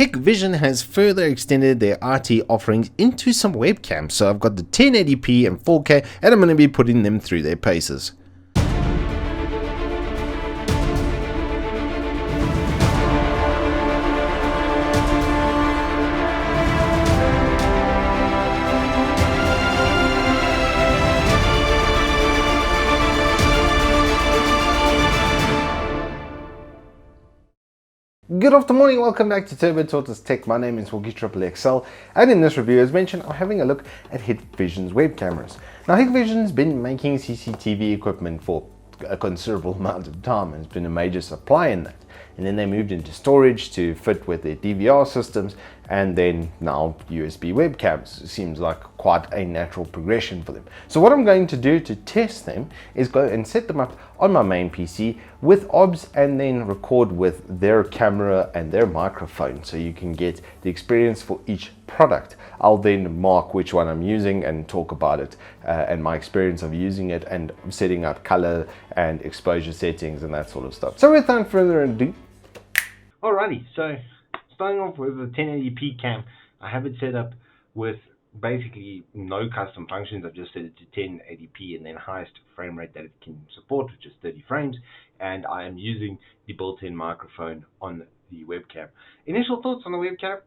Hikvision has further extended their IT offerings into some webcams, so I've got the 1080p and 4K, and I'm going to be putting them through their paces. Good afternoon, welcome back to Turbo Tortoise Tech. My name is Webcam, and in this review, as mentioned, I'm having a look at Hikvision's web cameras. Now, Hikvision's been making CCTV equipment for a considerable amount of time and has been a major supplier in that. And then they moved into storage to fit with their DVR systems, and then now USB webcams. It seems like quite a natural progression for them. So what I'm going to do to test them is go and set them up on my main PC with OBS and then record with their camera and their microphone, so you can get the experience for each product. I'll then mark which one I'm using and talk about it and my experience of using it and setting up color and exposure settings and that sort of stuff. So without further ado, alrighty, so starting off with the 1080p cam, I have it set up with basically no custom functions. I've just set it to 1080p and then highest frame rate that it can support, which is 30 frames, and I am using the built-in microphone on the webcam. Initial thoughts on the webcam: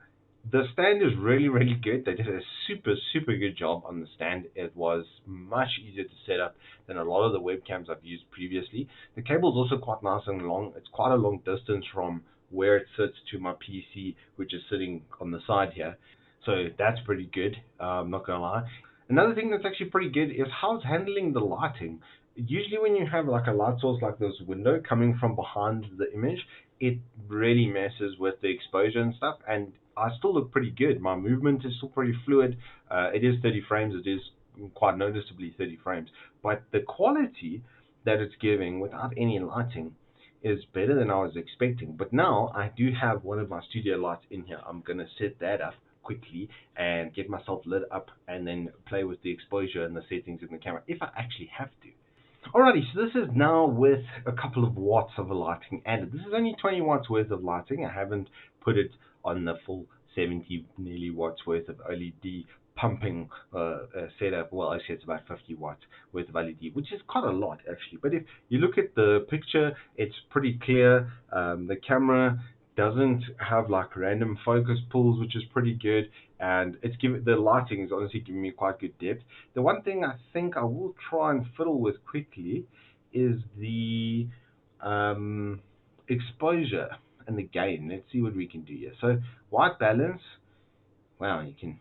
the stand is really good. They did a super good job on the stand. It was much easier to set up than a lot of the webcams I've used previously. The cable is also quite nice and long. It's quite a long distance from where it sits to my PC, which is sitting on the side here. So that's pretty good, I'm not gonna lie. Another thing that's actually pretty good is how it's handling the lighting. Usually when you have like a light source like this window coming from behind the image, it really messes with the exposure and stuff, and I still look pretty good. My movement is still pretty fluid. It is 30 frames, it is quite noticeably 30 frames, but the quality that it's giving without any lighting is better than I was expecting. But now I do have one of my studio lights in here. I'm gonna set that up quickly and get myself lit up and then play with the exposure and the settings in the camera if I actually have to. Alrighty, so this is now with a couple of watts of lighting added. This is only 20 watts worth of lighting. I haven't put it on the full 70 nearly watts worth of LED pumping setup. Well, actually it's about 50 watts worth of LED, which is quite a lot actually. But if you look at the picture, it's pretty clear. The camera doesn't have like random focus pulls, which is pretty good, and the lighting is honestly giving me quite good depth. The one thing I think I will try and fiddle with quickly is the exposure and the gain. Let's see what we can do here. So white balance, wow, you can.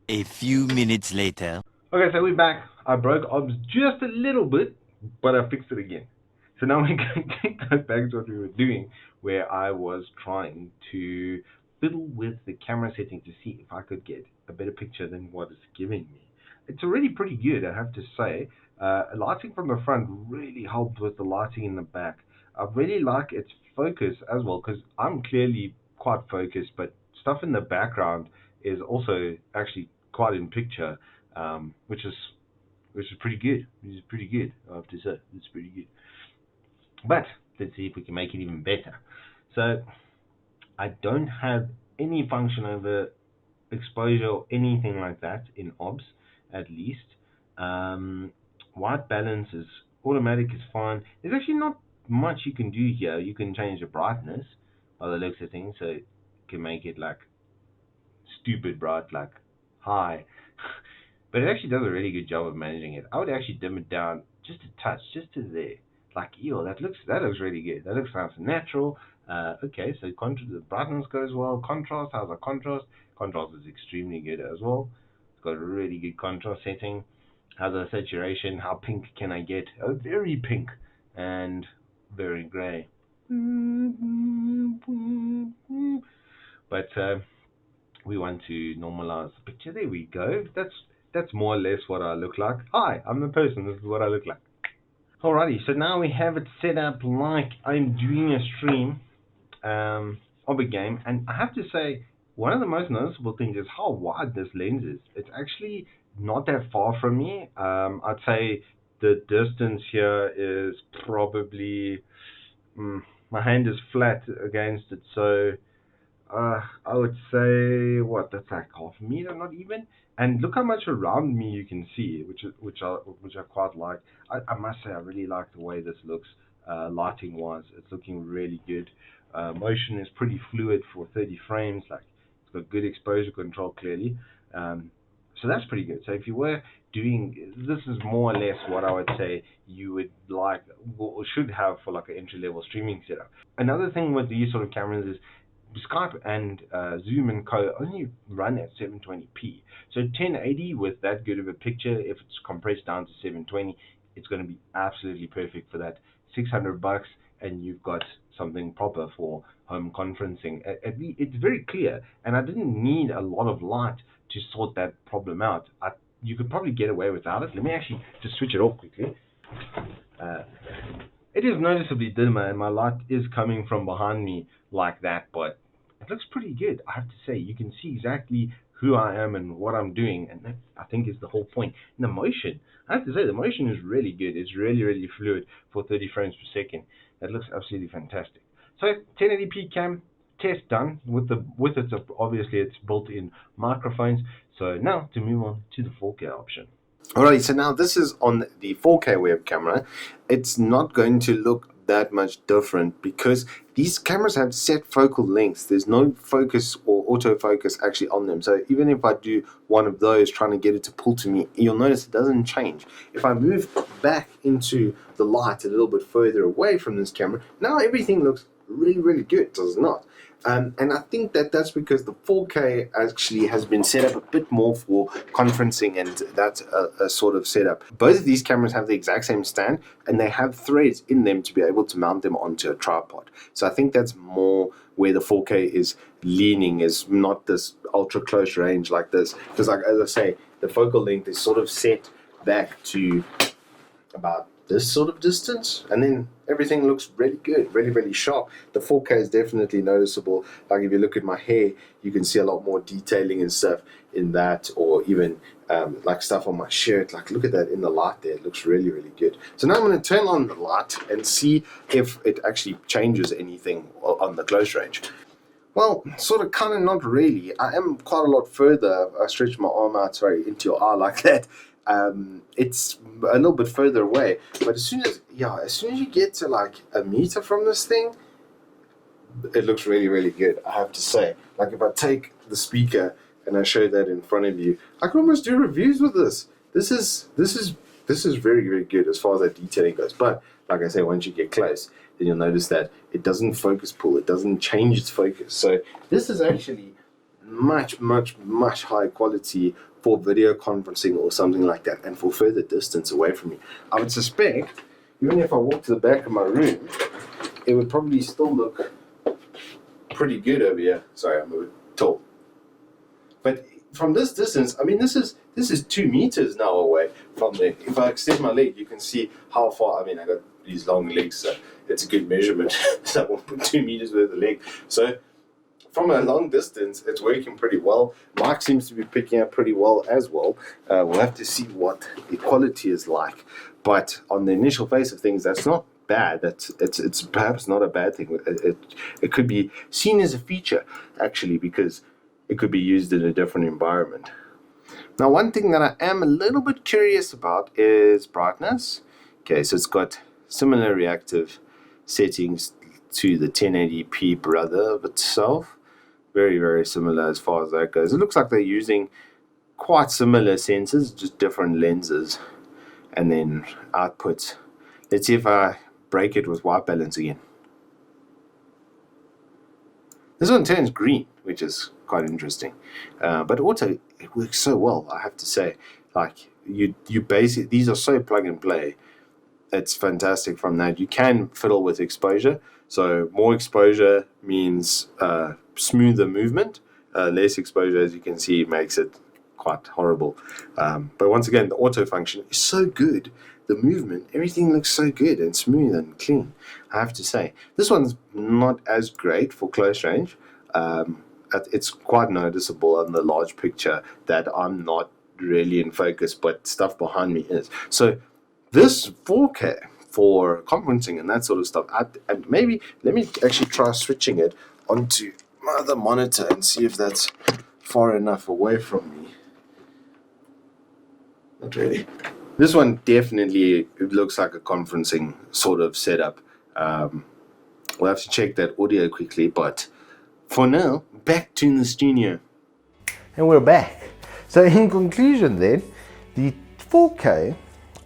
A few minutes later. Okay, so we're back. I broke OBS just a little bit, but I fixed it again. So now we're going to go back to what we were doing, where I was trying to fiddle with the camera setting to see if I could get a better picture than what it's giving me. It's already pretty good, I have to say. Lighting from the front really helped with the lighting in the back. I really like its focus as well, because I'm clearly quite focused, but stuff in the background is also actually quite in picture, which is pretty good. Which is pretty good, I have to say. It's pretty good. But let's see if we can make it even better. So I don't have any function over exposure or anything like that in OBS, at least. White balance is automatic, is fine. There's actually not much you can do here. You can change the brightness by the looks of things, so you can make it like stupid bright, like high. But it actually does a really good job of managing it. I would actually dim it down just a touch, just to there. Like, ew, that looks really good. That looks nice and natural. Okay, so the brightness goes well. Contrast, how's our contrast? Contrast is extremely good as well. It's got a really good contrast setting. How's our saturation? How pink can I get? Oh, very pink and very gray. But we want to normalize the picture. There we go. That's more or less what I look like. Hi, I'm the person. This is what I look like. Alrighty, so now we have it set up like I'm doing a stream of a game, and I have to say, one of the most noticeable things is how wide this lens is. It's actually not that far from me. I'd say the distance here is probably, my hand is flat against it, so I would say what that's like half a meter, not even. And look how much around me you can see, which I quite like. I must say I really like the way this looks, lighting wise. It's looking really good. Motion is pretty fluid for 30 frames. Like it's got good exposure control clearly. Um, so that's pretty good. So if you were doing this, is more or less what I would say you would like or should have for like an entry level streaming setup. Another thing with these sort of cameras is Skype and Zoom and Co only run at 720p. So 1080 with that good of a picture, if it's compressed down to 720, it's going to be absolutely perfect for that. $600, and you've got something proper for home conferencing. It's very clear, and I didn't need a lot of light to sort that problem out. You could probably get away without it. Let me actually just switch it off quickly. Uh, it is noticeably dimmer, and my light is coming from behind me like that, but it looks pretty good. I have to say, you can see exactly who I am and what I'm doing, and that I think is the whole point. And the motion, I have to say, the motion is really good. It's really, really fluid for 30 frames per second. That looks absolutely fantastic. So 1080p cam test done with it. Obviously, it's built-in microphones. So now to move on to the 4K option. Alright, so now this is on the 4K web camera. It's not going to look that much different because these cameras have set focal lengths. There's no focus or autofocus actually on them. So even if I do one of those trying to get it to pull to me, you'll notice it doesn't change. If I move back into the light a little bit further away from this camera, now everything looks really, really good, does it not? And I think that's because the 4K actually has been set up a bit more for conferencing, and that's a sort of setup. Both of these cameras have the exact same stand, and they have threads in them to be able to mount them onto a tripod. So I think that's more where the 4K is leaning, is not this ultra close range like this. Because like, as I say, the focal length is sort of set back to about this sort of distance, and then everything looks really good, really, really sharp. The 4K is definitely noticeable. Like if you look at my hair, you can see a lot more detailing and stuff in that, or even like stuff on my shirt. Like look at that in the light there, it looks really, really good. So now I'm going to turn on the light and see if it actually changes anything on the close range. Well, sort of, kind of, not really. I am quite a lot further. I stretched my arm out, sorry, into your eye like that. It's a little bit further away, but as soon as you get to like a meter from this thing, it looks really, really good, I have to say. Like if I take the speaker and I show that in front of you, I can almost do reviews with this. This is very, very good as far as that detailing goes. But like I say, once you get close, then you'll notice that it doesn't focus pull, it doesn't change its focus. So this is actually much, much, much higher quality for video conferencing or something like that, and for further distance away from me. I would suspect, even if I walk to the back of my room, it would probably still look pretty good over here. Sorry, I'm a bit tall. But from this distance, I mean, this is 2 meters now away from there. If I extend my leg, you can see how far. I mean, I got these long legs, so it's a good measurement. So I won't put 2 meters with the leg. So from a long distance, it's working pretty well. Mark seems to be picking up pretty well as well. We'll have to see what the quality is like. But on the initial face of things, that's not bad. It's perhaps not a bad thing. It could be seen as a feature, actually, because it could be used in a different environment. Now, one thing that I am a little bit curious about is brightness. Okay, so it's got similar reactive settings to the 1080p brother of itself. Very, very similar as far as that goes. It looks like they're using quite similar sensors, just different lenses. And then output. Let's see if I break it with white balance again. This one turns green, which is quite interesting. But also, it works so well, I have to say. Like, you basically, these are so plug and play. It's fantastic from that. You can fiddle with exposure. So more exposure means smoother movement. Less exposure, as you can see, makes it quite horrible. But once again, the auto function is so good. The movement, everything looks so good and smooth and clean, I have to say. This one's not as great for close range. It's quite noticeable on the large picture that I'm not really in focus, but stuff behind me is. So this 4K for conferencing and that sort of stuff, and maybe let me actually try switching it onto my other monitor and see if that's far enough away from me. Not really. This one definitely, it looks like a conferencing sort of setup. We'll have to check that audio quickly, but for now, back to the studio. And we're back. So in conclusion then, the 4K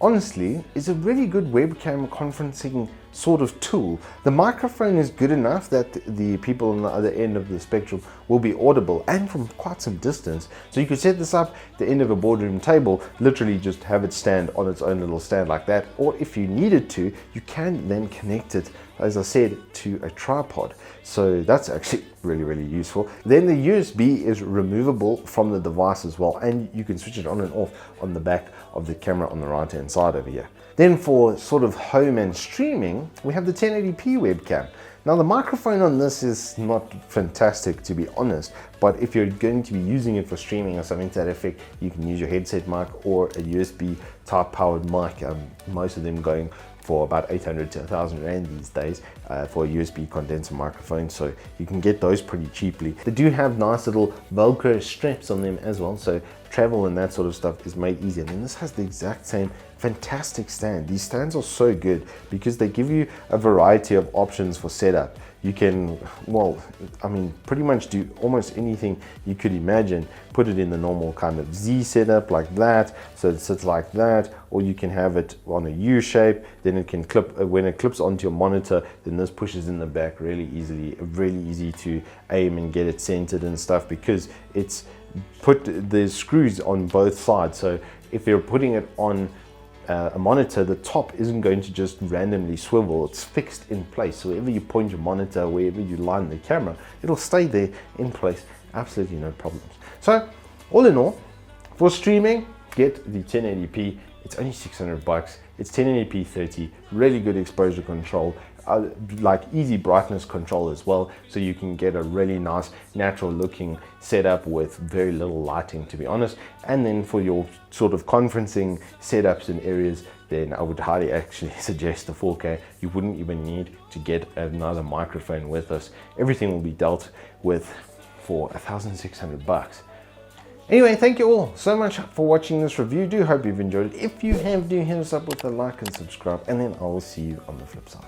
honestly is a really good webcam conferencing sort of tool. The microphone is good enough that the people on the other end of the spectrum will be audible and from quite some distance. So you could set this up at the end of a boardroom table, literally just have it stand on its own little stand like that. Or if you needed to, you can then connect it, as I said, to a tripod. So that's actually really, really useful. Then the USB is removable from the device as well, and you can switch it on and off on the back of the camera on the right hand side over here. Then for sort of home and streaming, we have the 1080p webcam. Now the microphone on this is not fantastic, to be honest, but if you're going to be using it for streaming or something to that effect, you can use your headset mic or a USB type powered mic. Most of them going for about 800 to 1,000 Rand these days for a USB condenser microphone, so you can get those pretty cheaply. They do have nice little Velcro straps on them as well, so travel and that sort of stuff is made easier. And then this has the exact same fantastic stand. These stands are so good because they give you a variety of options for setup. You can, well, I mean, pretty much do almost anything you could imagine. Put it in the normal kind of Z setup like that, so it sits like that, or you can have it on a U shape, then it can clip, when it clips onto your monitor, then this pushes in the back really easily, really easy to aim and get it centered and stuff because it's put the screws on both sides. So if you're putting it on a monitor, the top isn't going to just randomly swivel. It's fixed in place. So wherever you point your monitor, wherever you line the camera, it'll stay there in place. Absolutely no problems. So all in all, for streaming, get the 1080p. It's only 600 bucks. It's 1080p 30, really good exposure control, like easy brightness control as well, so you can get a really nice natural looking setup with very little lighting, to be honest. And then for your sort of conferencing setups and areas, then I would highly actually suggest the 4K. You wouldn't even need to get another microphone with this. Everything will be dealt with for 1,600 bucks. Anyway, thank you all so much for watching this review. Do hope you've enjoyed it. If you have, do hit us up with a like and subscribe, and then I will see you on the flip side.